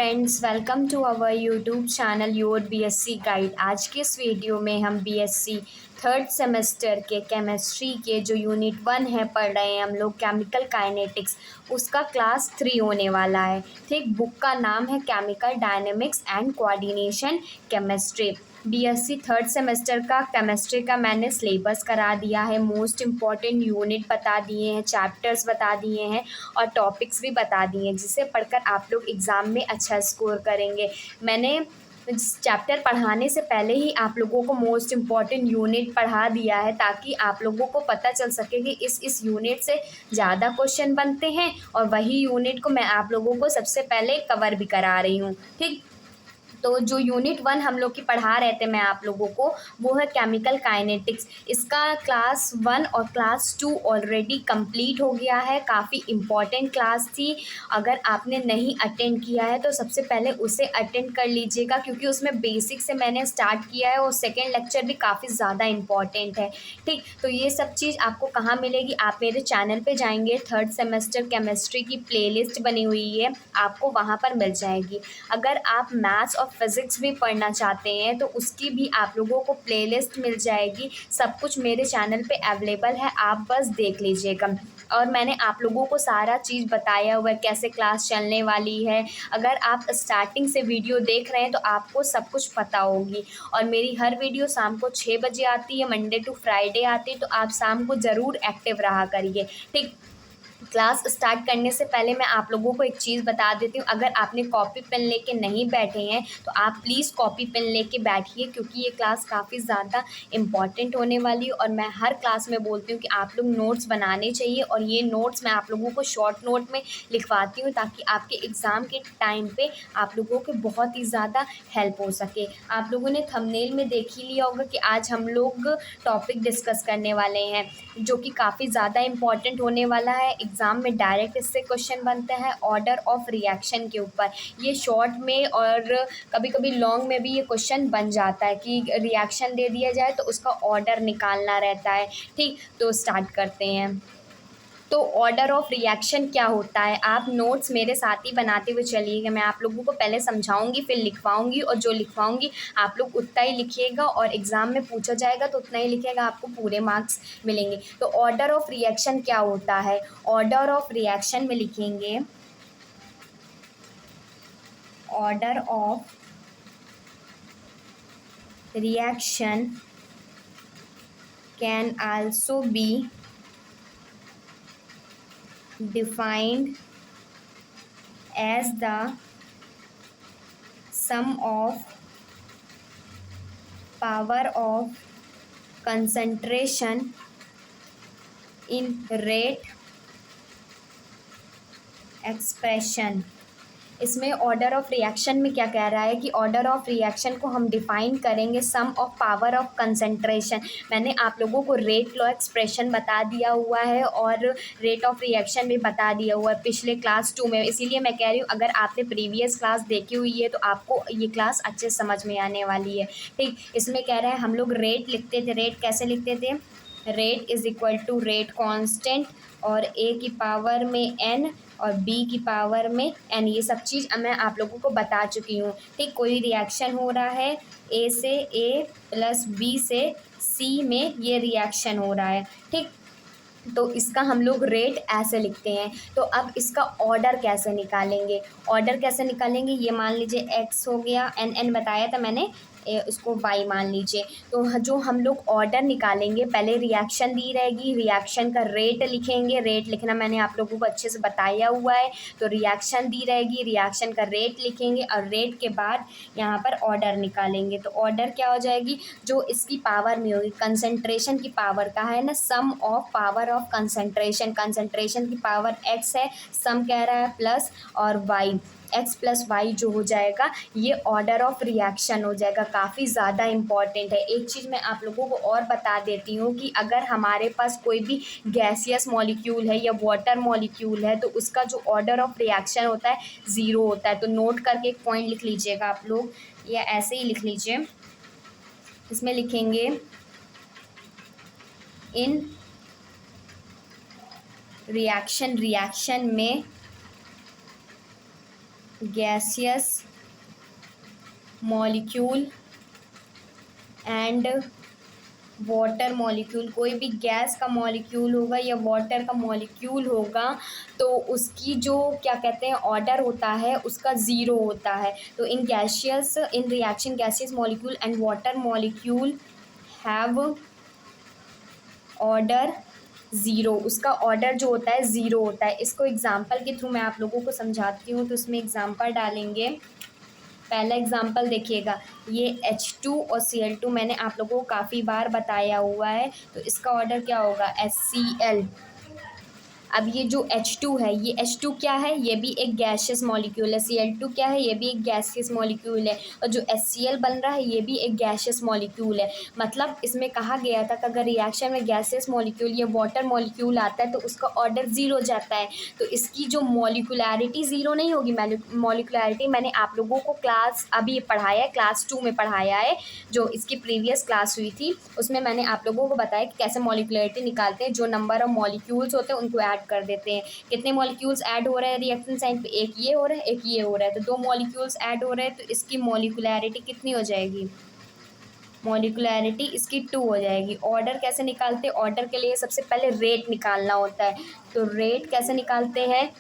Friends, welcome to our YouTube channel your BSc guide. आज के इस वीडियो में हम बीएससी थर्ड सेमेस्टर के केमिस्ट्री के जो यूनिट 1 है पढ़ रहे हैं हम लोग, केमिकल काइनेटिक्स। उसका क्लास 3 होने वाला है। ठीक, बुक का नाम है chemical dynamics and coordination chemistry. BSc third semester का केमिस्ट्री का मैंने सिलेबस करा दिया है, मोस्ट इम्पॉर्टेंट यूनिट बता दिए हैं, चैप्टर्स बता दिए हैं और टॉपिक्स भी बता दिए हैं, जिसे पढ़कर आप लोग एग्ज़ाम में अच्छा स्कोर करेंगे। मैंने चैप्टर पढ़ाने से पहले ही आप लोगों को मोस्ट इम्पॉर्टेंट यूनिट पढ़ा दिया है, ताकि आप लोगों को पता चल सके कि इस यूनिट से ज़्यादा क्वेश्चन बनते हैं, और वही यूनिट को मैं आप लोगों को सबसे पहले कवर भी करा रही हूँ। ठीक, तो जो यूनिट 1 हम लोग की पढ़ा रहे थे मैं आप लोगों को, वो है केमिकल काइनेटिक्स। इसका क्लास 1 और क्लास 2 ऑलरेडी कंप्लीट हो गया है। काफ़ी इम्पॉर्टेंट क्लास थी। अगर आपने नहीं अटेंड किया है तो सबसे पहले उसे अटेंड कर लीजिएगा, क्योंकि उसमें बेसिक से मैंने स्टार्ट किया है और सेकेंड लेक्चर भी काफ़ी ज़्यादा इम्पॉर्टेंट है। ठीक, तो ये सब चीज़ आपको कहाँ मिलेगी? आप मेरे चैनल पे जाएंगे, थर्ड सेमेस्टर केमिस्ट्री की प्लेलिस्ट बनी हुई है, आपको वहाँ पर मिल जाएगी। अगर आप मैथ्स और फिज़िक्स भी पढ़ना चाहते हैं तो उसकी भी आप लोगों को प्लेलिस्ट मिल जाएगी। सब कुछ मेरे चैनल पे अवेलेबल है, आप बस देख लीजिएगा। और मैंने आप लोगों को सारा चीज़ बताया हुआ है, कैसे क्लास चलने वाली है। अगर आप स्टार्टिंग से वीडियो देख रहे हैं तो आपको सब कुछ पता होगी। और मेरी हर वीडियो शाम को 6 बजे आती है, मंडे टू फ्राइडे आती है, तो आप शाम को ज़रूर एक्टिव रहा करिए। ठीक, क्लास स्टार्ट करने से पहले मैं आप लोगों को एक चीज़ बता देती हूँ। अगर आपने कॉपी पेन लेके नहीं बैठे हैं तो आप प्लीज़ कॉपी पेन लेके बैठिए, क्योंकि ये क्लास काफ़ी ज़्यादा इम्पॉर्टेंट होने वाली है। और मैं हर क्लास में बोलती हूँ कि आप लोग नोट्स बनाने चाहिए, और ये नोट्स मैं आप लोगों को शॉर्ट नोट में लिखवाती हूँ, ताकि आपके एग्ज़ाम के टाइम पे आप लोगों को बहुत ही ज़्यादा हेल्प हो सके। आप लोगों ने थंबनेल में देख ही लिया होगा कि आज हम लोग टॉपिक डिस्कस करने वाले हैं, जो कि काफ़ी ज़्यादा इम्पॉर्टेंट होने वाला है। एग्ज़ाम में डायरेक्ट इससे क्वेश्चन बनते हैं ऑर्डर ऑफ रिएक्शन के ऊपर। ये शॉर्ट में और कभी कभी लॉन्ग में भी ये क्वेश्चन बन जाता है कि रिएक्शन दे दिया जाए तो उसका ऑर्डर निकालना रहता है। ठीक, तो स्टार्ट करते हैं। तो ऑर्डर ऑफ रिएक्शन क्या होता है, आप नोट्स मेरे साथ ही बनाते हुए चलिएगा। मैं आप लोगों को पहले समझाऊंगी, फिर लिखवाऊंगी, और जो लिखवाऊंगी आप लोग उतना ही लिखिएगा, और एग्ज़ाम में पूछा जाएगा तो उतना ही लिखिएगा, आपको पूरे मार्क्स मिलेंगे। तो ऑर्डर ऑफ रिएक्शन क्या होता है? ऑर्डर ऑफ रिएक्शन में लिखेंगे, order of reaction can also be defined as the sum of power of concentration in rate expression। इसमें ऑर्डर ऑफ रिएक्शन में क्या कह रहा है कि ऑर्डर ऑफ रिएक्शन को हम डिफाइन करेंगे सम ऑफ पावर ऑफ कंसंट्रेशन। मैंने आप लोगों को रेट लॉ एक्सप्रेशन बता दिया हुआ है और रेट ऑफ रिएक्शन भी बता दिया हुआ है पिछले क्लास 2 में। इसीलिए मैं कह रही हूँ, अगर आपने प्रीवियस क्लास देखी हुई है तो आपको ये क्लास अच्छे समझ में आने वाली है। ठीक, इसमें कह रहा है हम लोग रेट लिखते थे। रेट कैसे लिखते थे? Rate is equal to rate constant, और ए की पावर में एन और बी की पावर में एन। ये सब चीज़ मैं आप लोगों को बता चुकी हूँ। ठीक, कोई रिएक्शन हो रहा है ए से ए प्लस बी से सी में, ये रिएक्शन हो रहा है। ठीक, तो इसका हम लोग रेट ऐसे लिखते हैं। तो अब इसका ऑर्डर कैसे निकालेंगे? ऑर्डर कैसे निकालेंगे, ये मान लीजिए एक्स हो गया, एन एन बताया था मैंने, उसको वाई मान लीजिए। तो जो हम लोग ऑर्डर निकालेंगे, पहले रिएक्शन दी रहेगी, रिएक्शन का रेट लिखेंगे। रेट लिखना मैंने आप लोगों को अच्छे से बताया हुआ है। तो रिएक्शन दी रहेगी, रिएक्शन का रेट लिखेंगे, और रेट के बाद यहाँ पर ऑर्डर निकालेंगे। तो ऑर्डर क्या हो जाएगी? जो इसकी पावर में होगी, कंसंट्रेशन की पावर का है ना, sum of power of concentration. Concentration की पावर एक्स है, सम कह रहा है प्लस, और वाई, एक्स प्लस वाई जो हो जाएगा, ये ऑर्डर ऑफ रिएक्शन हो जाएगा। काफ़ी ज़्यादा इम्पॉर्टेंट है। एक चीज़ मैं आप लोगों को और बता देती हूँ कि अगर हमारे पास कोई भी गैसियस मॉलिक्यूल है या वाटर मॉलिक्यूल है, तो उसका जो ऑर्डर ऑफ रिएक्शन होता है 0 होता है। तो नोट करके एक पॉइंट लिख लीजिएगा आप लोग, या ऐसे ही लिख लीजिए। इसमें लिखेंगे इन रिएक्शन में gaseous molecule and water molecule, कोई भी गैस का मॉलिक्यूल होगा या वाटर का मॉलिक्यूल होगा तो उसकी जो क्या कहते हैं ऑर्डर होता है उसका ज़ीरो होता है। तो in reaction gaseous molecule and water molecule have order zero, उसका ऑर्डर जो होता है ज़ीरो होता है। इसको एग्जांपल के थ्रू मैं आप लोगों को समझाती हूँ। तो इसमें एग्जांपल डालेंगे। पहला एग्जांपल देखिएगा, ये H2 और Cl2 मैंने आप लोगों को काफ़ी बार बताया हुआ है। तो इसका ऑर्डर क्या होगा, HCl। अब ये जो H2 है, ये H2 क्या है, ये भी एक गैसियस मॉलिक्यूल है। Cl2 क्या है, ये भी एक गैसियस मॉलिक्यूल है। और जो HCl बन रहा है ये भी एक गैसियस मॉलिक्यूल है। मतलब इसमें कहा गया था कि अगर रिएक्शन में गैसियस मॉलिक्यूल या वाटर मॉलिक्यूल आता है तो उसका ऑर्डर ज़ीरो जाता है। तो इसकी जो मॉलिकुलैरिटी ज़ीरो नहीं होगी। मॉलिकुलैरिटी मैंने आप लोगों को क्लास अभी पढ़ाया है, क्लास 2 में पढ़ाया है, जो इसकी प्रीवियस क्लास हुई थी उसमें मैंने आप लोगों को बताया कि कैसे मॉलिकुलैरिटी निकालते हैं। जो नंबर ऑफ मॉलिक्यूल्स होते हैं उनको ऐड कर देते हैं। कितने मॉलिक्यूल्स ऐड हो रहे हैं रिएक्शन साइड पे, एक ये हो रहा है एक ये हो रहा है। तो दो मॉलिक्यूल्स ऐड हो रहे हैं तो इसकी मॉलिकुलैरिटी कितनी हो जाएगी, मॉलिकुलैरिटी इसकी 2 हो जाएगी। ऑर्डर कैसे निकालते हैं, ऑर्डर के लिए सबसे पहले रेट निकालना होता है। तो रेट कैसे निकालते हैं,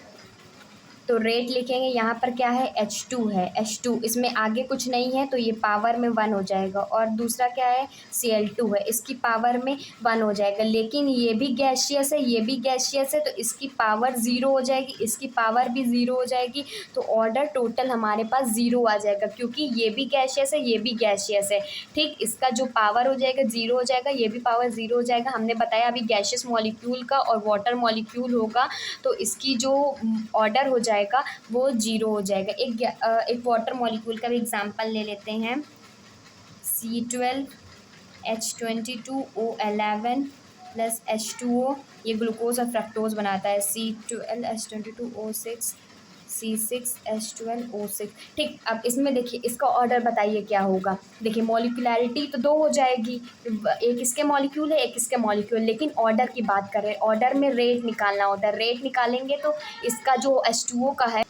तो रेट लिखेंगे। यहाँ पर क्या है, H2 है, H2 इसमें आगे कुछ नहीं है तो ये पावर में 1 हो जाएगा। और दूसरा क्या है, Cl2 है, इसकी पावर में 1 हो जाएगा। लेकिन ये भी गैसियस है, ये भी गैसियस है, तो इसकी पावर ज़ीरो हो जाएगी, इसकी पावर भी ज़ीरो हो जाएगी। तो ऑर्डर टोटल हमारे पास ज़ीरो आ जाएगा, क्योंकि ये भी गैसियस है ये भी गैसियस है। ठीक, इसका जो पावर हो जाएगा ज़ीरो हो जाएगा, ये भी पावर ज़ीरो हो जाएगा। हमने बताया अभी गैसियस मॉलिक्यूल का और वाटर मॉलिक्यूल होगा तो इसकी जो ऑर्डर हो जाएगा वो ज़ीरो हो जाएगा। एक वाटर मॉलिक्यूल का भी एग्जांपल ले लेते हैं। C12H22O11 प्लस H2O, ये ग्लूकोज और फ्रक्टोज बनाता है। C12H22O6 C6H12O6। ठीक, अब इसमें देखिए इसका ऑर्डर बताइए क्या होगा। देखिए मॉलिकुलैरिटी तो दो हो जाएगी, एक इसके मॉलिक्यूल है एक इसके मॉलिक्यूल, लेकिन ऑर्डर की बात करें, ऑर्डर में रेट निकालना होता है। रेट निकालेंगे तो इसका जो H2O का है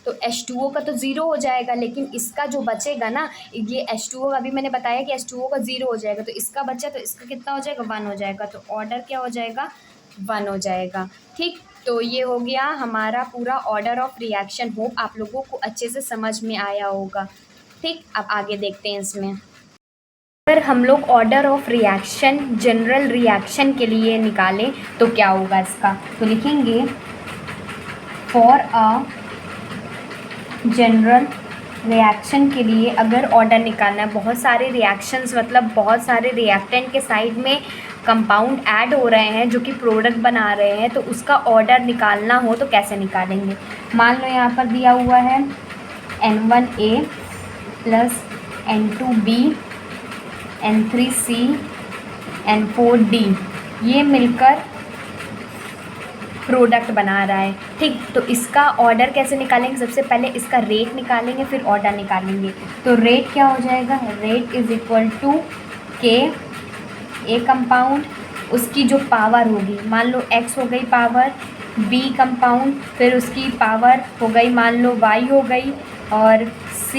तो H2O का तो ज़ीरो हो जाएगा, लेकिन इसका जो बचेगा ना, ये H2O अभी मैंने बताया कि H2O का ज़ीरो हो जाएगा, तो इसका बचा तो इसका कितना हो जाएगा, 1 हो जाएगा। तो ऑर्डर क्या हो जाएगा, 1 हो जाएगा। ठीक, तो ये हो गया हमारा पूरा ऑर्डर ऑफ रिएक्शन। होप आप लोगों को अच्छे से समझ में आया होगा। ठीक, अब आगे देखते हैं इसमें। अगर हम लोग order of reaction general reaction के लिए निकालें तो क्या होगा इसका, तो लिखेंगे फॉर अ जनरल रिएक्शन के लिए अगर ऑर्डर निकालना है, बहुत सारे रिएक्शंस मतलब बहुत सारे रिएक्टेंट के साइड में कंपाउंड ऐड हो रहे हैं जो कि प्रोडक्ट बना रहे हैं, तो उसका ऑर्डर निकालना हो तो कैसे निकालेंगे। मान लो यहाँ पर दिया हुआ है N1A plus N2B N3C N4D, ये मिलकर प्रोडक्ट बना रहा है। ठीक, तो इसका ऑर्डर कैसे निकालेंगे, सबसे पहले इसका रेट निकालेंगे फिर ऑर्डर निकालेंगे। तो रेट क्या हो जाएगा, रेट इज़ इक्वल टू के ए कंपाउंड, उसकी जो पावर होगी, मान लो X हो गई पावर, B कंपाउंड फिर उसकी पावर हो गई मान लो Y हो गई, और C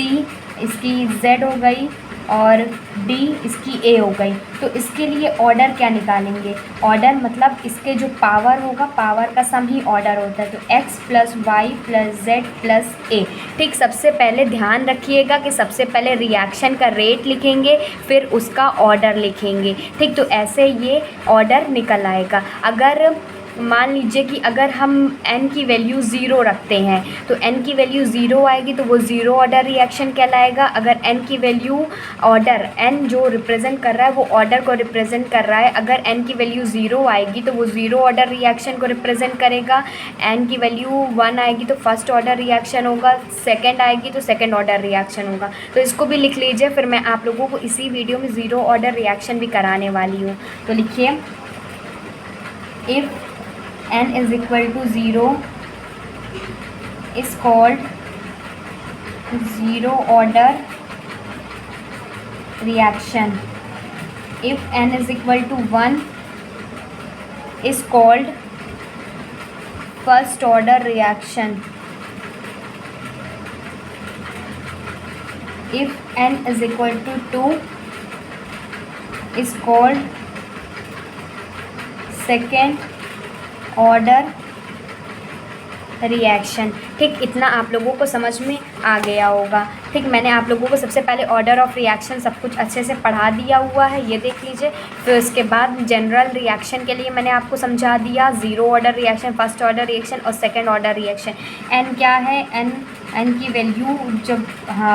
इसकी Z हो गई, और D इसकी A हो गई। तो इसके लिए ऑर्डर क्या निकालेंगे, ऑर्डर मतलब इसके जो पावर होगा पावर का सम ही ऑर्डर होता है। तो X plus Y plus Z plus A। ठीक, सबसे पहले ध्यान रखिएगा कि सबसे पहले रिएक्शन का रेट लिखेंगे फिर उसका ऑर्डर लिखेंगे। ठीक, तो ऐसे ये ऑर्डर निकल आएगा। अगर मान लीजिए कि अगर हम n की वैल्यू ज़ीरो रखते हैं तो n की वैल्यू ज़ीरो आएगी तो वो ज़ीरो ऑर्डर रिएक्शन कहलाएगा। अगर n की वैल्यू ऑर्डर, n जो रिप्रेजेंट कर रहा है वो ऑर्डर को रिप्रेजेंट कर रहा है, अगर n की वैल्यू ज़ीरो आएगी तो वो ज़ीरो ऑर्डर रिएक्शन को रिप्रेजेंट करेगा। n की वैल्यू 1 आएगी तो फर्स्ट ऑर्डर रिएक्शन होगा, सेकेंड आएगी तो सेकेंड ऑर्डर रिएक्शन होगा। तो इसको भी लिख लीजिए, फिर मैं आप लोगों को इसी वीडियो में ज़ीरो ऑर्डर रिएक्शन भी कराने वाली हूँ। तो लिखिए, if n is equal to 0 is called zero order reaction. If n is equal to 1 is called first order reaction. if n is equal to 2 is called second order reaction. ठीक, इतना आप लोगों को समझ में आ गया होगा। ठीक, मैंने आप लोगों को सबसे पहले ऑर्डर ऑफ रिएक्शन सब कुछ अच्छे से पढ़ा दिया हुआ है, ये देख लीजिए। फिर उसके बाद जनरल रिएक्शन के लिए मैंने आपको समझा दिया, zero order reaction, first order reaction और सेकंड ऑर्डर रिएक्शन। एन क्या है, एन की वैल्यू जब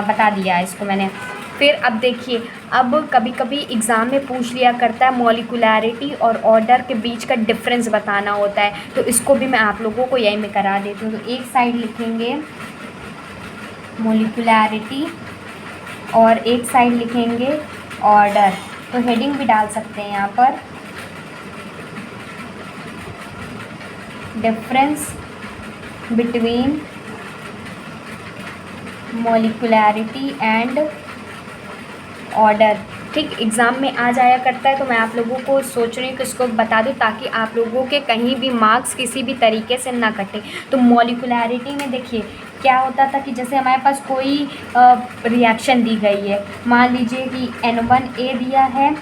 बता दिया है इसको मैंने। फिर अब देखिए, अब कभी कभी एग्ज़ाम में पूछ लिया करता है मॉलिकुलैरिटी और ऑर्डर के बीच का डिफरेंस बताना होता है, तो इसको भी मैं आप लोगों को यही में करा देती हूँ। तो एक साइड लिखेंगे मॉलिकुलैरिटी और एक साइड लिखेंगे ऑर्डर। तो हेडिंग भी डाल सकते हैं यहाँ पर, डिफरेंस बिटवीन मॉलिकुलैरिटी एंड ऑर्डर। ठीक, एग्ज़ाम में आ जाया करता है, तो मैं आप लोगों को सोच रही हूँ कि इसको बता दूँ ताकि आप लोगों के कहीं भी मार्क्स किसी भी तरीके से ना कटे। तो मॉलिकुलैरिटी में देखिए क्या होता था कि जैसे हमारे पास कोई रिएक्शन दी गई है, मान लीजिए कि N1A दिया है,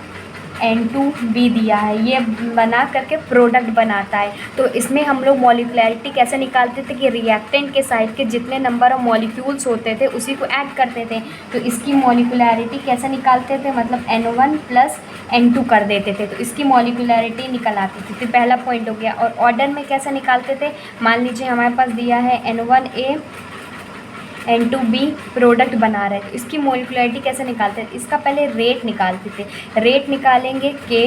N2B दिया है, ये बना करके प्रोडक्ट बनाता है। तो इसमें हम लोग मॉलिकुलैरिटी कैसे निकालते थे कि रिएक्टेंट के साइड के जितने नंबर ऑफ मॉलिक्यूल्स होते थे उसी को ऐड करते थे। तो इसकी मॉलिकुलैरिटी कैसे निकालते थे, मतलब N1 प्लस N2 कर देते थे, तो इसकी मॉलिकुलैरिटी निकल आती थी। तो पहला पॉइंट हो गया। और ऑर्डर में कैसे निकालते थे, मान लीजिए हमारे पास दिया है N1A N2B प्रोडक्ट बना रहे थे, इसकी मॉलिकुलैरिटी कैसे निकालते थे, इसका पहले रेट निकालते थे। रेट निकालेंगे K,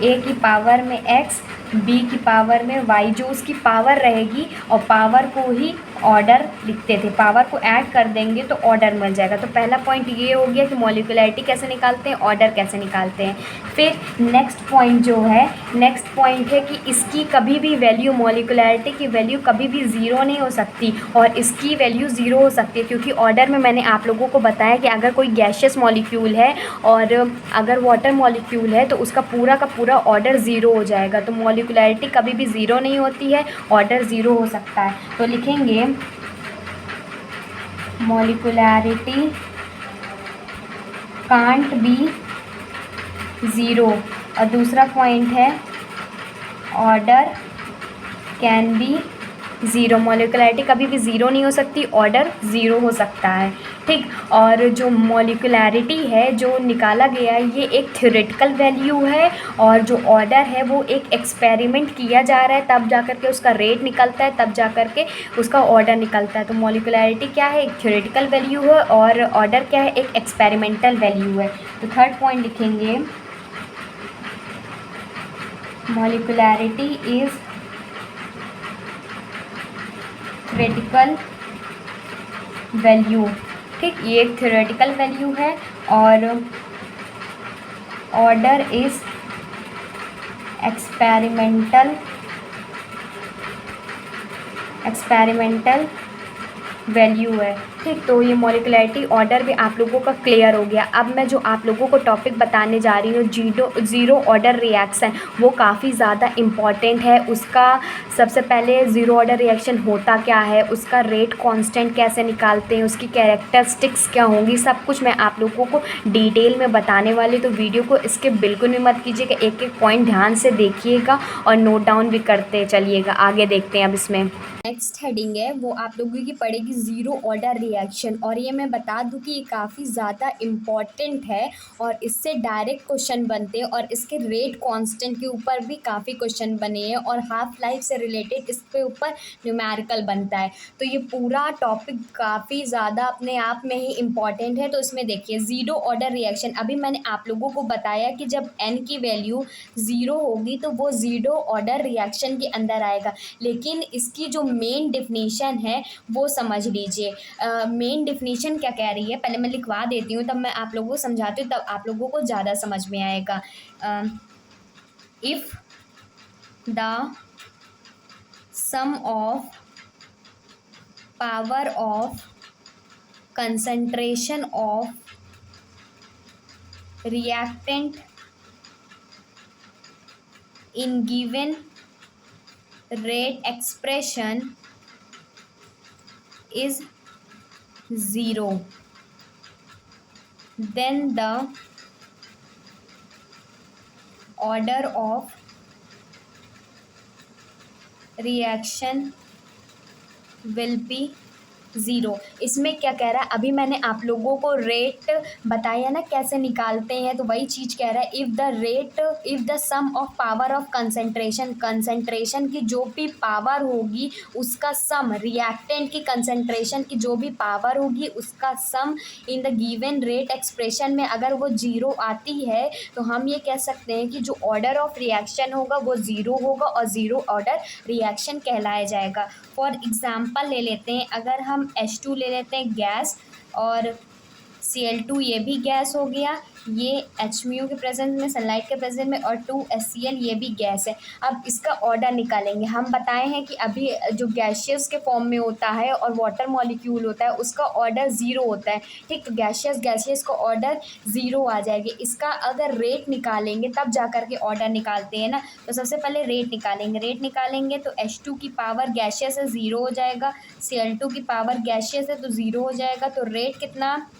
A की पावर में X, B की पावर में Y, जो उसकी पावर रहेगी, और पावर को ही ऑर्डर लिखते थे, पावर को ऐड कर देंगे तो ऑर्डर मिल जाएगा। तो पहला पॉइंट ये हो गया कि मॉलिकुलैरिटी कैसे निकालते हैं, ऑर्डर कैसे निकालते हैं। फिर नेक्स्ट पॉइंट जो है, नेक्स्ट पॉइंट है कि इसकी कभी भी वैल्यू, मॉलिकुलैरिटी की वैल्यू कभी भी ज़ीरो नहीं हो सकती और इसकी वैल्यू ज़ीरो हो सकती है, क्योंकि ऑर्डर में मैंने आप लोगों को बताया कि अगर कोई गैशियस मॉलिक्यूल है और अगर वाटर मॉलिक्यूल है तो उसका पूरा का पूरा ऑर्डर ज़ीरो हो जाएगा। तो मॉलिकुलैरिटी कभी भी ज़ीरो नहीं होती है, ऑर्डर ज़ीरो हो सकता है। तो लिखेंगे मॉलिकुलैरिटी कांट बी ज़ीरो, और दूसरा पॉइंट है ऑर्डर कैन बी ज़ीरो। मॉलिकुलैरिटी कभी भी ज़ीरो नहीं हो सकती, ऑर्डर ज़ीरो हो सकता है। ठीक, और जो मॉलिकुलैरिटी है जो निकाला गया है ये एक थ्योरेटिकल वैल्यू है, और जो ऑर्डर है वो एक एक्सपेरिमेंट किया जा रहा है तब जा कर के उसका रेट निकलता है, तब जा कर के उसका ऑर्डर निकलता है। तो मॉलिकुलैरिटी क्या है, एक थ्योरेटिकल वैल्यू है, और ऑर्डर क्या है, एक एक्सपेरिमेंटल वैल्यू है। तो थर्ड पॉइंट लिखेंगे मॉलिकुलैरिटी इज़ थ्योरेटिकल वैल्यू। ठीक, ये एक थ्योरेटिकल वैल्यू है, और ऑर्डर इज एक्सपेरिमेंटल वैल्यू है। ठीक, तो ये मॉलिकुलैरिटी ऑर्डर भी आप लोगों का क्लियर हो गया। अब मैं जो आप लोगों को टॉपिक बताने जा रही हूँ ज़ीरो ऑर्डर रिएक्शन, वो काफ़ी ज़्यादा इम्पॉर्टेंट है। उसका सबसे पहले ज़ीरो ऑर्डर रिएक्शन होता क्या है, उसका रेट कांस्टेंट कैसे निकालते हैं, उसकी कैरेक्टरिस्टिक्स क्या होंगी, सब कुछ मैं आप लोगों को डिटेल में बताने वाली। तो वीडियो को इसके बिल्कुल भी मत कीजिएगा, एक एक पॉइंट ध्यान से देखिएगा और नोट डाउन भी करते चलिएगा। आगे देखते हैं अब इसमें नेक्स्ट हेडिंग है वो आप लोगों की पड़ेगी ज़ीरो ऑर्डर रिएक्शन, और ये मैं बता दूं कि ये काफ़ी ज़्यादा इम्पॉर्टेंट है और इससे डायरेक्ट क्वेश्चन बनते हैं, और इसके रेट कांस्टेंट के ऊपर भी काफ़ी क्वेश्चन बने हैं, और हाफ लाइफ से रिलेटेड इसके ऊपर न्यूमेरिकल बनता है। तो ये पूरा टॉपिक काफ़ी ज़्यादा अपने आप में ही इम्पॉर्टेंट है। तो इसमें देखिए ज़ीरो ऑर्डर रिएक्शन, अभी मैंने आप लोगों को बताया कि जब n की वैल्यू ज़ीरो होगी तो वो ज़ीरो ऑर्डर रिएक्शन के अंदर आएगा, लेकिन इसकी जो मेन डिफिनीशन है वो समझ लीजिए। मेन डिफिनीशन क्या कह रही है, पहले मैं लिखवा देती हूँ तब मैं आप लोगों को समझाती हूँ, तब आप लोगों को ज़्यादा समझ में आएगा। If the sum of power of concentration of reactant in given rate expression is 0, then the order of reaction will be zero. इसमें क्या कह रहा है, अभी मैंने आप लोगों को रेट बताया ना कैसे निकालते हैं, तो वही चीज़ कह रहा है, if the sum of power of concentration की जो भी पावर होगी उसका सम, रिएक्टेंट की कंसंट्रेशन की जो भी पावर होगी उसका sum in the given rate expression में अगर वो ज़ीरो आती है तो हम ये कह सकते हैं कि जो ऑर्डर ऑफ रिएक्शन होगा वो ज़ीरो होगा और ज़ीरो ऑर्डर रिएक्शन कहलाया जाएगा। फॉर एग्ज़ाम्पल ले लेते हैं, अगर हम H2 ले लेते हैं गैस और Cl2 ये भी गैस हो गया, ये HMu के प्रेजेंस में, सनलाइट के प्रेजेंस में, और 2HCl ये भी गैस है। अब इसका ऑर्डर निकालेंगे। हम बताए हैं कि अभी जो गैशियस के फॉर्म में होता है और वाटर मॉलिक्यूल होता है उसका ऑर्डर ज़ीरो होता है, ठीक। तो गैशियस का ऑर्डर ज़ीरो आ जाएगी। इसका अगर रेट निकालेंगे तब जा कर के ऑर्डर निकालते हैं ना, तो सबसे पहले रेट निकालेंगे तो H2 की पावर गैशियस है ज़ीरो हो जाएगा, Cl2 की पावर गैशियस है तो ज़ीरो हो जाएगा। तो रेट कितना,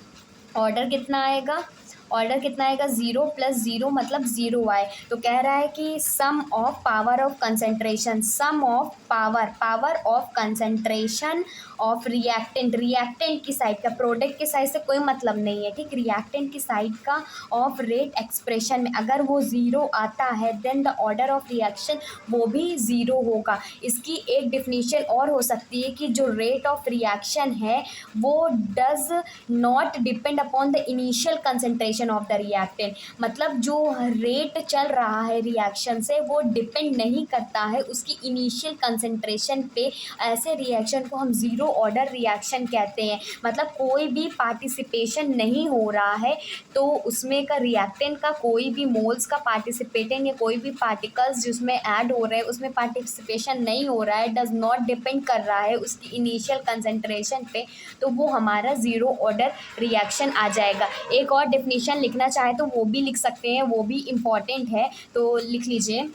ऑर्डर कितना आएगा, ज़ीरो प्लस ज़ीरो मतलब ज़ीरो आए। तो कह रहा है कि sum of power of concentration, sum of power of concentration of reactant की साइड का, प्रोडक्ट की साइड से कोई मतलब नहीं है, ठीक। रिएक्टेंट की साइड का ऑफ रेट एक्सप्रेशन में अगर वो ज़ीरो आता है then the order of reaction वो भी ज़ीरो होगा। इसकी एक डिफिनीशन और हो सकती है कि जो रेट ऑफ रिएक्शन है वो does not depend upon the initial concentration of the reactant, मतलब जो रेट चल रहा है रिएक्शन से वो डिपेंड नहीं करता है उसकी इनिशियल कंसंट्रेशन पे। ऐसे रिएक्शन को हम ज़ीरो ऑर्डर रिएक्शन कहते हैं, मतलब कोई भी पार्टिसिपेशन नहीं हो रहा है तो उसमें का रिएक्टेंट का कोई भी मोल्स का पार्टिसिपेटिंग या कोई भी पार्टिकल्स जिसमें ऐड हो रहे हैं उसमें पार्टिसिपेशन नहीं हो रहा है, डज नॉट डिपेंड कर रहा है उसकी इनिशियल कंसंट्रेशन पे, तो वो हमारा ज़ीरो ऑर्डर रिएक्शन आ जाएगा। एक और डेफिनेशन लिखना चाहे तो वो भी लिख सकते हैं, वो भी इम्पॉर्टेंट है, तो लिख लीजिए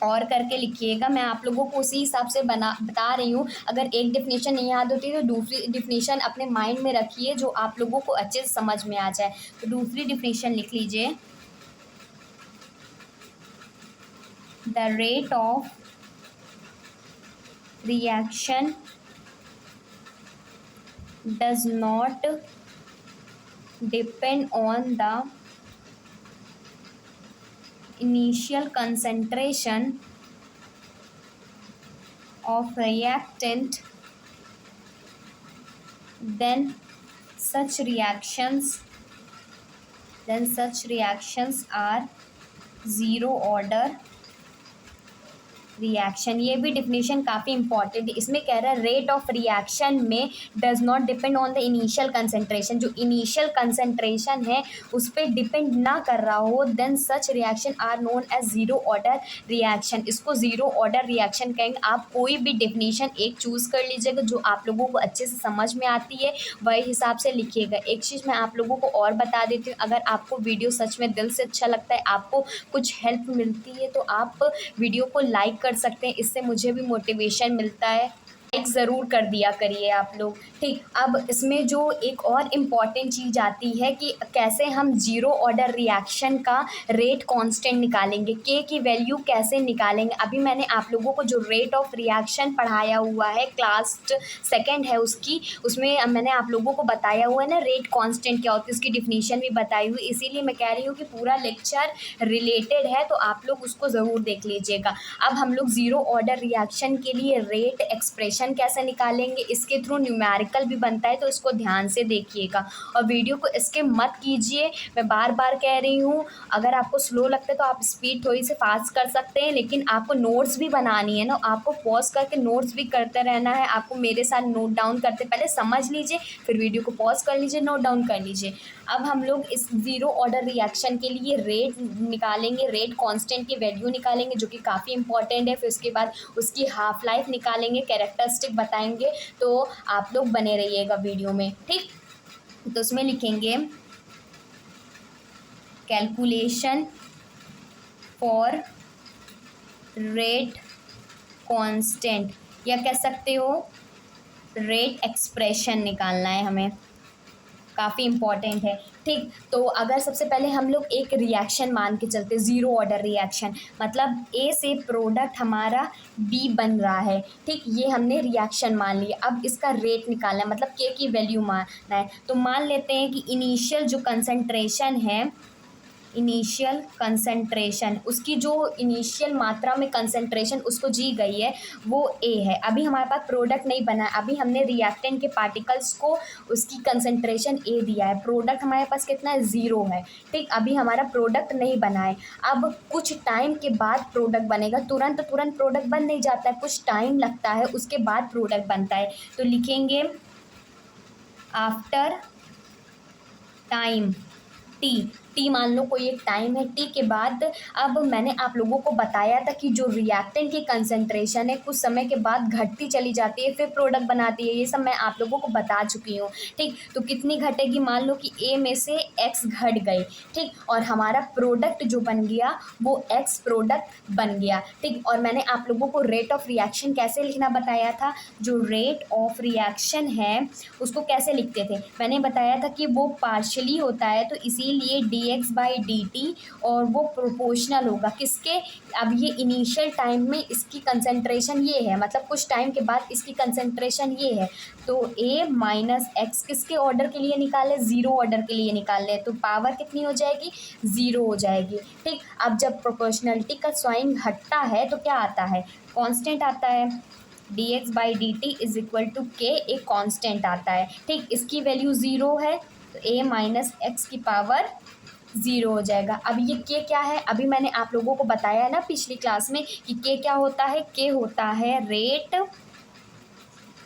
और करके लिखिएगा। मैं आप लोगों को उसी हिसाब से बता रही हूँ। अगर एक डेफिनेशन नहीं याद होती तो दूसरी डेफिनेशन अपने माइंड में रखिए जो आप लोगों को अच्छे से समझ में आ जाए। तो दूसरी डेफिनेशन लिख लीजिए, the rate of reaction does not depend on the initial concentration of reactant, then such reactions are zero order reaction. ये भी डिफिनेशन काफ़ी इंपॉर्टेंट है। इसमें कह रहा है रेट ऑफ रिएक्शन में does not depend on the initial concentration, जो इनिशियल कंसंट्रेशन है उस पर डिपेंड ना कर रहा हो, then such reaction are known as zero order reaction. इसको ज़ीरो ऑर्डर रिएक्शन कहेंगे। आप कोई भी डेफिनेशन एक चूज़ कर लीजिएगा जो आप लोगों को अच्छे से समझ में आती है, वही हिसाब से लिखिएगा। एक चीज़ मैं आप लोगों को और बता देती हूँ, अगर आपको वीडियो सच में दिल से अच्छा लगता है, आपको कुछ हेल्प मिलती है तो आप वीडियो को लाइक कर सकते हैं, इससे मुझे भी मोटिवेशन मिलता है। लाइक ज़रूर कर दिया करिए आप लोग, ठीक। अब इसमें जो एक और इम्पॉर्टेंट चीज़ आती है कि कैसे हम ज़ीरो ऑर्डर रिएक्शन का रेट कांस्टेंट निकालेंगे, के की वैल्यू कैसे निकालेंगे। अभी मैंने आप लोगों को जो रेट ऑफ रिएक्शन पढ़ाया हुआ है क्लास सेकंड है उसकी, उसमें मैंने आप लोगों को बताया हुआ है ना रेट कांस्टेंट क्या होती है, उसकी डिफिनीशन भी बताई हुई, इसीलिए मैं कह रही हूँ कि पूरा लेक्चर रिलेटेड है तो आप लोग उसको ज़रूर देख लीजिएगा। अब हम लोग ज़ीरो ऑर्डर रिएक्शन के लिए रेट एक्सप्रेशन कैसे निकालेंगे, इसके थ्रू न्यूमेरिकल भी बनता है, तो इसको ध्यान से देखिएगा और वीडियो को इसके मत कीजिए। मैं बार बार कह रही हूँ, अगर आपको स्लो लगता है तो आप स्पीड थोड़ी सी फास्ट कर सकते हैं, लेकिन आपको नोट्स भी बनानी है ना, आपको पॉज करके नोट्स भी करते रहना है। आपको मेरे साथ नोट डाउन करते पहले समझ लीजिए, फिर वीडियो को पॉज कर लीजिए, नोट डाउन कर लीजिए। अब हम लोग इस ज़ीरो ऑर्डर रिएक्शन के लिए रेट निकालेंगे, रेट कांस्टेंट की वैल्यू निकालेंगे जो कि काफ़ी इंपॉर्टेंट है। फिर उसके बाद उसकी हाफ लाइफ निकालेंगे, कैरेक्टरिस्टिक बताएंगे, तो आप लोग बने रहिएगा वीडियो में, ठीक। तो उसमें लिखेंगे कैलकुलेशन फॉर रेट कांस्टेंट, या कह सकते हो रेट एक्सप्रेशन निकालना है हमें। काफ़ी इम्पॉर्टेंट है। ठीक, तो अगर सबसे पहले हम लोग एक रिएक्शन मान के चलते, ज़ीरो ऑर्डर रिएक्शन, मतलब ए से प्रोडक्ट हमारा बी बन रहा है। ठीक, ये हमने रिएक्शन मान लिया। अब इसका रेट निकालना है, मतलब के की वैल्यू मानना है। तो मान लेते हैं कि इनिशियल जो कंसंट्रेशन है, इनिशियल कंसंट्रेशन, उसकी जो इनिशियल मात्रा में कंसंट्रेशन उसको दी गई है वो ए है। अभी हमारे पास प्रोडक्ट नहीं बना है, अभी हमने रिएक्टेंट के पार्टिकल्स को उसकी कंसंट्रेशन ए दिया है। प्रोडक्ट हमारे पास कितना है, ज़ीरो है। ठीक, अभी हमारा प्रोडक्ट नहीं बना है। अब कुछ टाइम के बाद प्रोडक्ट बनेगा, तुरंत तुरंत प्रोडक्ट बन नहीं जाता है, कुछ टाइम लगता है, उसके बाद प्रोडक्ट बनता है। तो लिखेंगे आफ्टर टाइम टी। टी मान लो कोई एक टाइम है, टी के बाद अब मैंने आप लोगों को बताया था कि जो रिएक्टेंट की कंसंट्रेशन है कुछ समय के बाद घटती चली जाती है, फिर प्रोडक्ट बनाती है। ये सब मैं आप लोगों को बता चुकी हूँ। ठीक, तो कितनी घटेगी, मान लो कि ए में से एक्स घट गई। ठीक, और हमारा प्रोडक्ट जो बन गया वो एक्स प्रोडक्ट बन गया। ठीक, और मैंने आप लोगों को रेट ऑफ रिएक्शन कैसे लिखना बताया था। जो रेट ऑफ रिएक्शन है उसको कैसे लिखते थे, मैंने बताया था कि वो पार्शियली होता है, तो इसीलिए dx/dt, और वो प्रोपोर्शनल होगा किसके, अब ये इनिशियल टाइम में इसकी कंसंट्रेशन ये है, मतलब कुछ टाइम के बाद इसकी कंसंट्रेशन ये है। तो a माइनस एक्स किसके ऑर्डर के लिए निकाले, ज़ीरो ऑर्डर के लिए निकाले, तो पावर कितनी हो जाएगी, ज़ीरो हो जाएगी। ठीक, अब जब प्रोपोर्शनलिटी का साइन हटता है तो क्या आता है, कांस्टेंट आता है। dx/dt इज इक्वल टू के, एक कांस्टेंट आता है। ठीक, इसकी वैल्यू ज़ीरो है, तो a माइनस एक्स की पावर ज़ीरो हो जाएगा। अब ये के क्या है, अभी मैंने आप लोगों को बताया है ना पिछली क्लास में कि के क्या होता है, के होता है रेट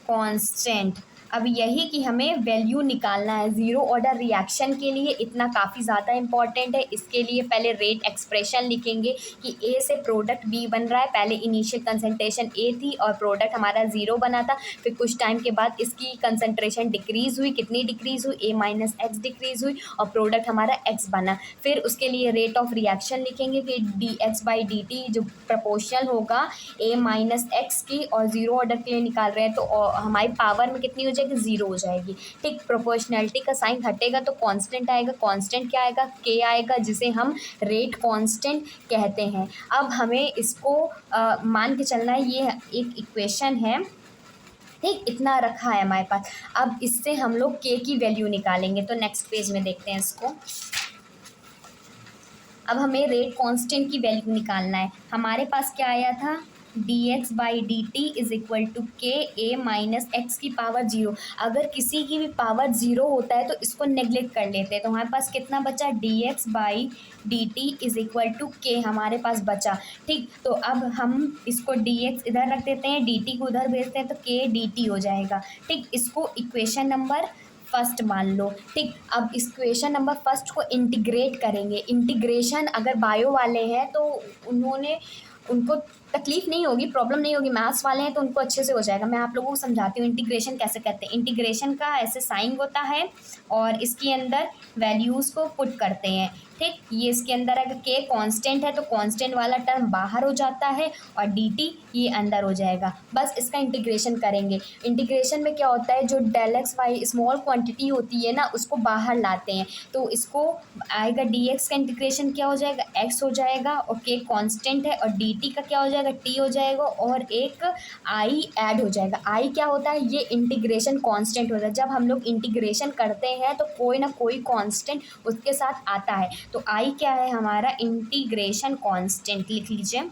कांस्टेंट। अब यही कि हमें वैल्यू निकालना है ज़ीरो ऑर्डर रिएक्शन के लिए, इतना काफ़ी ज़्यादा इंपॉर्टेंट है। इसके लिए पहले रेट एक्सप्रेशन लिखेंगे कि ए से प्रोडक्ट बी बन रहा है, पहले इनिशियल कंसंट्रेशन ए थी और प्रोडक्ट हमारा ज़ीरो बना था, फिर कुछ टाइम के बाद इसकी कंसंट्रेशन डिक्रीज़ हुई, कितनी डिक्रीज़ हुई, ए माइनस एक्स डिक्रीज़ हुई और प्रोडक्ट हमारा एक्स बना। फिर उसके लिए रेट ऑफ रिएक्शन लिखेंगे कि dx/dt जो प्रपोर्शनल होगा ए माइनस एक्स की, और ज़ीरो ऑर्डर के लिए निकाल रहे हैं तो हमारी पावर में कितनी हो जाएगी, ज़ीरो हो जाएगी। ठीक, प्रोपोर्शनैलिटी का साइन हटेगा तो कांस्टेंट आएगा, कांस्टेंट क्या आएगा, के आएगा, जिसे हम रेट कांस्टेंट कहते हैं। अब हमें इसको मान के चलना है, ये एक इक्वेशन है। ठीक, इतना रखा है हमारे पास। अब इससे हम लोग के की वैल्यू निकालेंगे, तो नेक्स्ट पेज में देखते हैं इसको। अब हमें रेट कांस्टेंट की वैल्यू निकालना है। हमारे पास क्या आया था, dx/dt इज इक्वल टू के ए माइनस एक्स की पावर ज़ीरो। अगर किसी की भी पावर ज़ीरो होता है तो इसको नेग्लेक्ट कर लेते हैं, तो हमारे पास कितना बचा, dx/dt इज इक्वल टू के हमारे पास बचा। ठीक, तो अब हम इसको dx इधर रख देते हैं, dt को उधर भेजते हैं, तो के dt हो जाएगा। ठीक, इसको इक्वेशन नंबर फर्स्ट मान लो। ठीक, अब इस क्वेश्चन नंबर फर्स्ट को इंटीग्रेट करेंगे। इंटीग्रेशन अगर बायो वाले हैं तो उनको तकलीफ नहीं होगी, प्रॉब्लम नहीं होगी, मैथ्स वाले हैं तो उनको अच्छे से हो जाएगा। मैं आप लोगों को समझाती हूँ इंटीग्रेशन कैसे करते हैं। इंटीग्रेशन का ऐसे साइन होता है और इसके अंदर वैल्यूज़ को पुट करते हैं। ठीक, ये इसके अंदर अगर के कांस्टेंट है तो कांस्टेंट वाला टर्म बाहर हो जाता है और dt ये अंदर हो जाएगा। बस इसका इंटीग्रेशन करेंगे। इंटीग्रेशन में क्या होता है, जो del X Y small quantity होती है ना उसको बाहर लाते हैं, तो इसको आएगा dx का इंटीग्रेशन क्या हो जाएगा, x हो जाएगा, और k कांस्टेंट है, और dt का क्या हो जाएगा, t हो जाएगा, और एक i ऐड हो जाएगा। i क्या होता है, ये इंटीग्रेशन कांस्टेंट होता है। जब हम लोग इंटीग्रेशन करते हैं तो कोई ना कोई कांस्टेंट उसके साथ आता है, तो i क्या है हमारा, इंटीग्रेशन कांस्टेंट लिख लीजिए।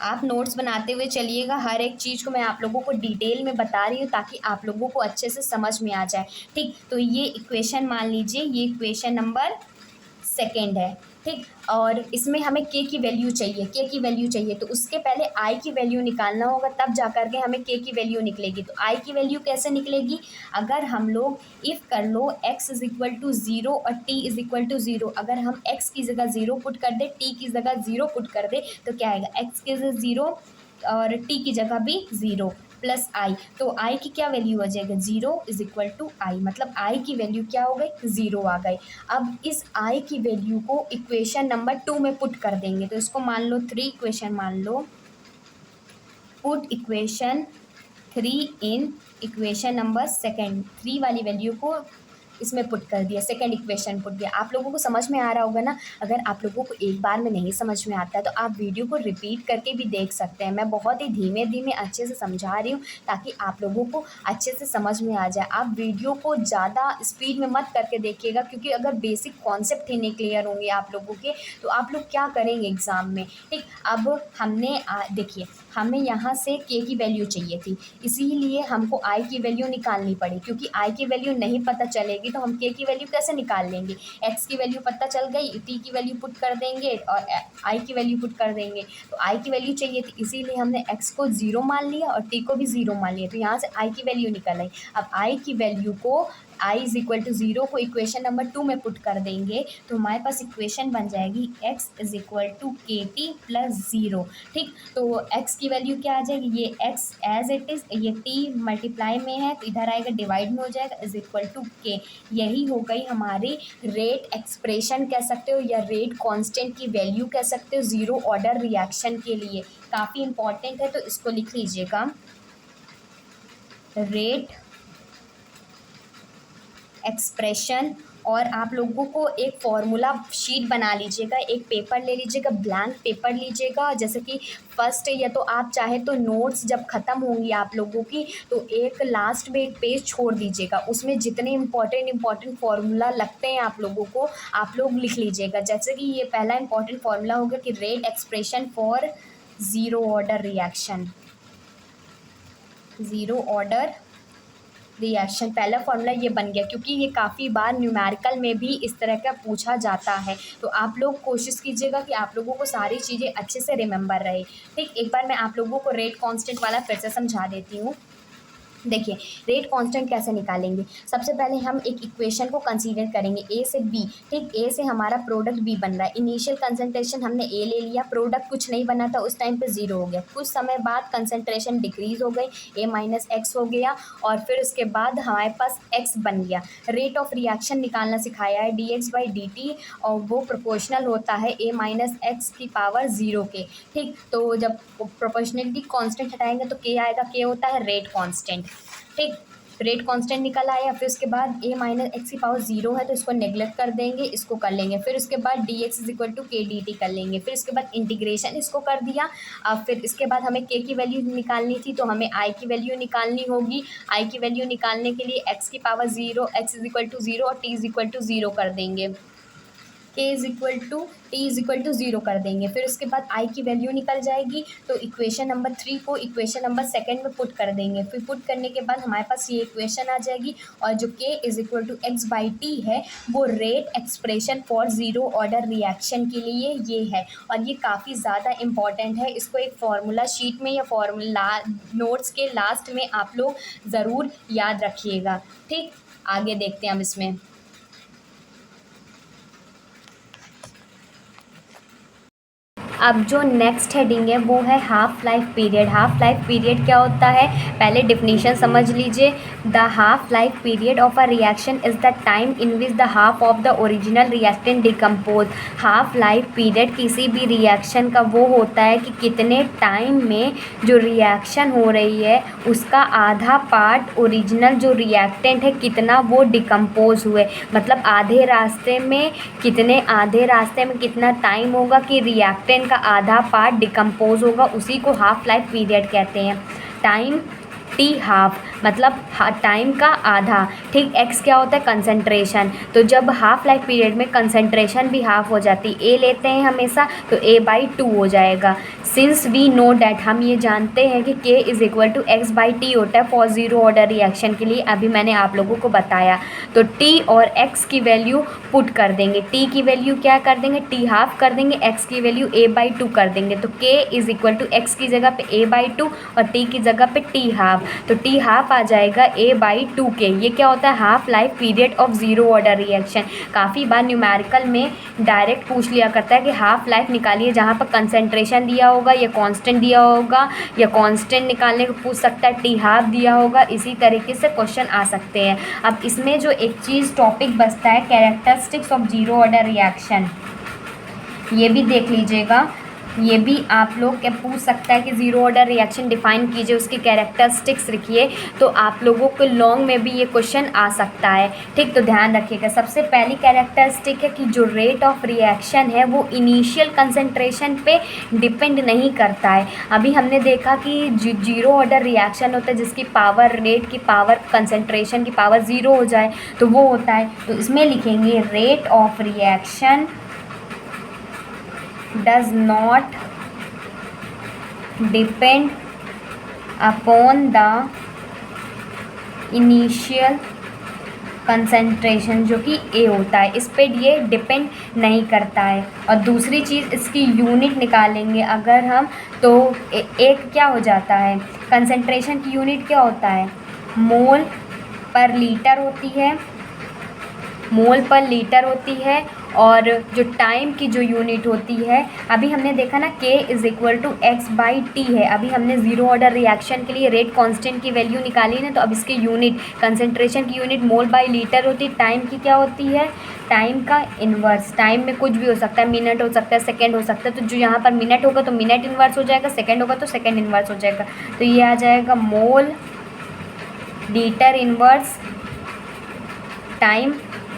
आप नोट्स बनाते हुए चलिएगा, हर एक चीज़ को मैं आप लोगों को डिटेल में बता रही हूँ ताकि आप लोगों को अच्छे से समझ में आ जाए। ठीक, तो ये इक्वेशन मान लीजिए, ये इक्वेशन नंबर सेकेंड है। ठीक, और इसमें हमें के की वैल्यू चाहिए, के की वैल्यू चाहिए, तो उसके पहले आई की वैल्यू निकालना होगा, तब जा कर के हमें के की वैल्यू निकलेगी। तो आई की वैल्यू कैसे निकलेगी, अगर हम लोग इफ़ कर लो x is equal to zero और t is equal to zero, अगर हम x की जगह ज़ीरो पुट कर दे, t की जगह ज़ीरो पुट कर दे, तो क्या आएगा, x की जगह ज़ीरो और t की जगह भी ज़ीरो प्लस आई, तो आई की क्या वैल्यू आ जाएगी, ज़ीरो इज इक्वल टू आई, मतलब आई की वैल्यू क्या हो गई, ज़ीरो आ गई। अब इस आई की वैल्यू को इक्वेशन नंबर 2 में पुट कर देंगे, तो इसको मान लो 3 इक्वेशन मान लो, put equation 3 in equation number second, 3 वाली वैल्यू को इसमें पुट कर दिया, सेकंड इक्वेशन पुट दिया। आप लोगों को समझ में आ रहा होगा ना। अगर आप लोगों को एक बार में नहीं समझ में आता है तो आप वीडियो को रिपीट करके भी देख सकते हैं। मैं बहुत ही धीमे धीमे अच्छे से समझा रही हूँ ताकि आप लोगों को अच्छे से समझ में आ जाए। आप वीडियो को ज़्यादा स्पीड में मत करके देखिएगा, क्योंकि अगर बेसिक कॉन्सेप्ट ही नहीं क्लियर होंगे आप लोगों के तो आप लोग क्या करेंगे एग्ज़ाम में। ठीक, अब हमने देखिए, हमें यहाँ से के की वैल्यू चाहिए थी, इसीलिए हमको आई की वैल्यू निकालनी पड़ी, क्योंकि आई की वैल्यू नहीं पता चलेगी तो हम के की वैल्यू कैसे निकाल लेंगे। एक्स की वैल्यू पता चल गई, टी की वैल्यू पुट कर देंगे और आई की वैल्यू पुट कर देंगे। तो आई की वैल्यू चाहिए थी, इसीलिए हमने एक्स को 0 मान लिया और टी को भी 0 मान लिया, तो यहाँ से आई की वैल्यू निकल आई। अब आई की वैल्यू को i इज़ इक्वल टू 0 को इक्वेशन नंबर 2 में पुट कर देंगे तो हमारे पास इक्वेशन बन जाएगी x इज़ इक्वल टू के टी प्लस 0। ठीक, तो x की वैल्यू क्या आ जाएगी, ये x एज इट इज़, ये t मल्टीप्लाई में है तो इधर आएगा डिवाइड में हो जाएगा, इज़ इक्वल टू के। यही हो गई हमारी रेट एक्सप्रेशन कह सकते हो या रेट कांस्टेंट की वैल्यू कह सकते हो ज़ीरो ऑर्डर रिएक्शन के लिए। काफ़ी इंपॉर्टेंट है तो इसको लिख लीजिएगा, रेट एक्सप्रेशन। और आप लोगों को एक फॉर्मूला शीट बना लीजिएगा, एक पेपर ले लीजिएगा, ब्लैंक पेपर लीजिएगा। जैसे कि फर्स्ट या तो आप चाहे तो नोट्स जब ख़त्म होंगी आप लोगों की तो एक लास्ट में एक पेज छोड़ दीजिएगा, उसमें जितने इंपॉर्टेंट फार्मूला लगते हैं आप लोगों को आप लोग लिख लीजिएगा। जैसे कि ये पहला इंपॉर्टेंट फार्मूला हो गया कि rate expression for zero order reaction, zero order reaction पहला फॉर्मूला ये बन गया, क्योंकि ये काफ़ी बार न्यूमेरिकल में भी इस तरह का पूछा जाता है। तो आप लोग कोशिश कीजिएगा कि आप लोगों को सारी चीज़ें अच्छे से रिमेंबर रहे। ठीक, एक बार मैं आप लोगों को रेट कांस्टेंट वाला फिर से समझा देती हूँ। देखिए, रेट कांस्टेंट कैसे निकालेंगे। सबसे पहले हम एक इक्वेशन को कंसीडर करेंगे ए से बी। ठीक, ए से हमारा प्रोडक्ट बी बन रहा है, इनिशियल कंसंट्रेशन हमने ए ले लिया, प्रोडक्ट कुछ नहीं बना था उस टाइम पे 0 हो गया। कुछ समय बाद कंसंट्रेशन डिक्रीज हो गई, ए माइनस एक्स हो गया और फिर उसके बाद हमारे पास एक्स बन गया। रेट ऑफ रिएक्शन निकालना सिखाया है D x by D T, और वो प्रोपोर्शनल होता है ए माइनस एक्स की पावर 0 के। ठीक, तो जब प्रोपोर्शनलिटी कांस्टेंट हटाएंगे तो के आएगा, के होता है रेट कांस्टेंट। ठीक, रेट कांस्टेंट निकल आया। फिर उसके बाद ए माइनस एक्स की पावर 0 है तो इसको नेग्लेक्ट कर देंगे, इसको कर लेंगे। फिर उसके बाद D X is equal to K D T कर लेंगे। फिर उसके बाद इंटीग्रेशन इसको कर दिया। अब फिर इसके बाद हमें के की वैल्यू निकालनी थी तो हमें आई की वैल्यू निकालनी होगी। आई की वैल्यू निकालने के लिए एक्स की power 0, X is equal to 0 और टी इज इक्वल टू 0 कर देंगे, K is equal to T is equal to 0 कर देंगे। फिर उसके बाद आई की वैल्यू निकल जाएगी तो इक्वेशन नंबर 3 को इक्वेशन नंबर सेकंड में पुट कर देंगे। फिर पुट करने के बाद हमारे पास ये इक्वेशन आ जाएगी और जो K is equal to X by T है वो rate expression for zero order reaction के लिए ये है। और ये काफ़ी ज़्यादा इंपॉर्टेंट है, इसको एक फार्मूला शीट में या फार्मूला नोट्स के लास्ट में आप लोग ज़रूर याद रखिएगा। ठीक, आगे देखते हैं हम इसमें। अब जो नेक्स्ट हेडिंग है वो है half life period. Half life period क्या होता है, पहले डिफिनीशन समझ लीजिए। The half life period of a reaction is the time in which the half of the original reactant decompose. Half life period किसी भी रिएक्शन का वो होता है कि कितने टाइम में जो रिएक्शन हो रही है उसका आधा पार्ट ओरिजिनल जो रिएक्टेंट है कितना वो डिकम्पोज हुए, मतलब आधे रास्ते में कितना टाइम होगा कि रिएक्टेंट का आधा पार्ट डिकम्पोज होगा, उसी को हाफ लाइफ पीरियड कहते हैं। टाइम टी हाफ मतलब टाइम का आधा। ठीक, एक्स क्या होता है, कंसंट्रेशन। तो जब हाफ लाइफ पीरियड में कंसंट्रेशन भी हाफ हो जाती, ए लेते हैं हमेशा तो ए बाई 2 हो जाएगा। सिंस वी नो डैट, हम ये जानते हैं कि K is equal to X by T होता है फॉर ज़ीरो ऑर्डर रिएक्शन के लिए, अभी मैंने आप लोगों को बताया। तो टी और एक्स की वैल्यू पुट कर देंगे। टी की वैल्यू क्या कर देंगे, टी हाफ कर देंगे, एक्स की वैल्यू ए बाई 2 कर देंगे। तो के इज़ इक्वल टू एक्स की जगह पे ए बाई 2 और टी की जगह पे टी हाफ, तो टी हाफ आ जाएगा ए बाई 2 के। ये क्या होता है, half life period of zero order reaction. काफ़ी बार न्यूमेरिकल में डायरेक्ट पूछ लिया करता है कि हाफ लाइफ निकालिए, जहाँ पर कंसंट्रेशन दिया होगा या कांस्टेंट दिया होगा, या कांस्टेंट निकालने को पूछ सकता है, टी हाफ दिया होगा, इसी तरीके से क्वेश्चन आ सकते हैं। अब इसमें जो एक चीज़ टॉपिक बचता है characteristics of zero order reaction, ये भी देख लीजिएगा। ये भी आप लोग क्या पूछ सकता है कि ज़ीरो ऑर्डर रिएक्शन डिफाइन कीजिए, उसकी कैरेक्टरिस्टिक्स लिखिए। तो आप लोगों को लॉन्ग में भी ये क्वेश्चन आ सकता है। ठीक, तो ध्यान रखिएगा। सबसे पहली कैरेक्टरिस्टिक है कि जो रेट ऑफ रिएक्शन है वो इनिशियल कंसंट्रेशन पे डिपेंड नहीं करता है। अभी हमने देखा कि जीरो ऑर्डर रिएक्शन होता है जिसकी पावर, रेट की पावर, कंसंट्रेशन की पावर ज़ीरो हो जाए तो वो होता है। तो इसमें लिखेंगे rate of reaction does not depend upon the initial concentration जो कि ए होता है, इस पे ये डिपेंड नहीं करता है। और दूसरी चीज़ इसकी यूनिट निकालेंगे अगर हम, तो एक क्या हो जाता है, कंसंट्रेशन की यूनिट क्या होता है, मोल पर लीटर होती है, मोल पर लीटर होती है। और जो टाइम की जो यूनिट होती है, अभी हमने देखा ना K = x/t है। अभी हमने ज़ीरो ऑर्डर रिएक्शन के लिए रेट कांस्टेंट की वैल्यू निकाली ना, तो अब इसकी यूनिट, कंसंट्रेशन की यूनिट मोल बाय लीटर होती है। टाइम की क्या होती है, टाइम का इन्वर्स। टाइम में कुछ भी हो सकता है, मिनट हो सकता है, सेकेंड हो सकता है। तो जो यहाँ पर मिनट होगा तो मिनट इन्वर्स हो जाएगा, सेकेंड होगा तो सेकेंड इन्वर्स हो जाएगा। तो ये आ जाएगा mole litre inverse time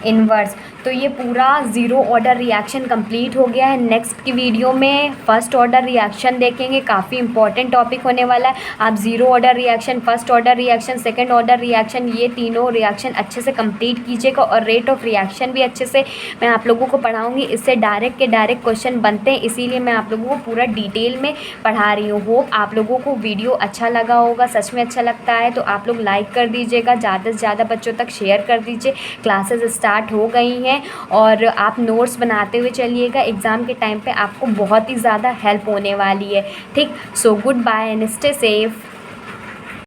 inverse. तो ये पूरा ज़ीरो ऑर्डर रिएक्शन कंप्लीट हो गया है। नेक्स्ट की वीडियो में फर्स्ट ऑर्डर रिएक्शन देखेंगे, काफ़ी इंपॉर्टेंट टॉपिक होने वाला है। आप zero order reaction, first order reaction, second order reaction, ये तीनों रिएक्शन अच्छे से कंप्लीट कीजिएगा। और रेट ऑफ रिएक्शन भी अच्छे से मैं आप लोगों को पढ़ाऊँगी। इससे डायरेक्ट के डायरेक्ट क्वेश्चन बनते हैं, इसीलिए मैं आप लोगों को पूरा डिटेल में पढ़ा रही हूँ। होप आप लोगों को वीडियो अच्छा लगा होगा। सच में अच्छा लगता है तो आप लोग लाइक कर दीजिएगा, ज़्यादा से ज़्यादा बच्चों तक शेयर कर दीजिए। क्लासेस स्टार्ट हो गई हैं और आप नोट्स बनाते हुए चलिएगा। एग्ज़ाम के टाइम पे आपको बहुत ही ज़्यादा हेल्प होने वाली है। ठीक, so good bye and stay safe.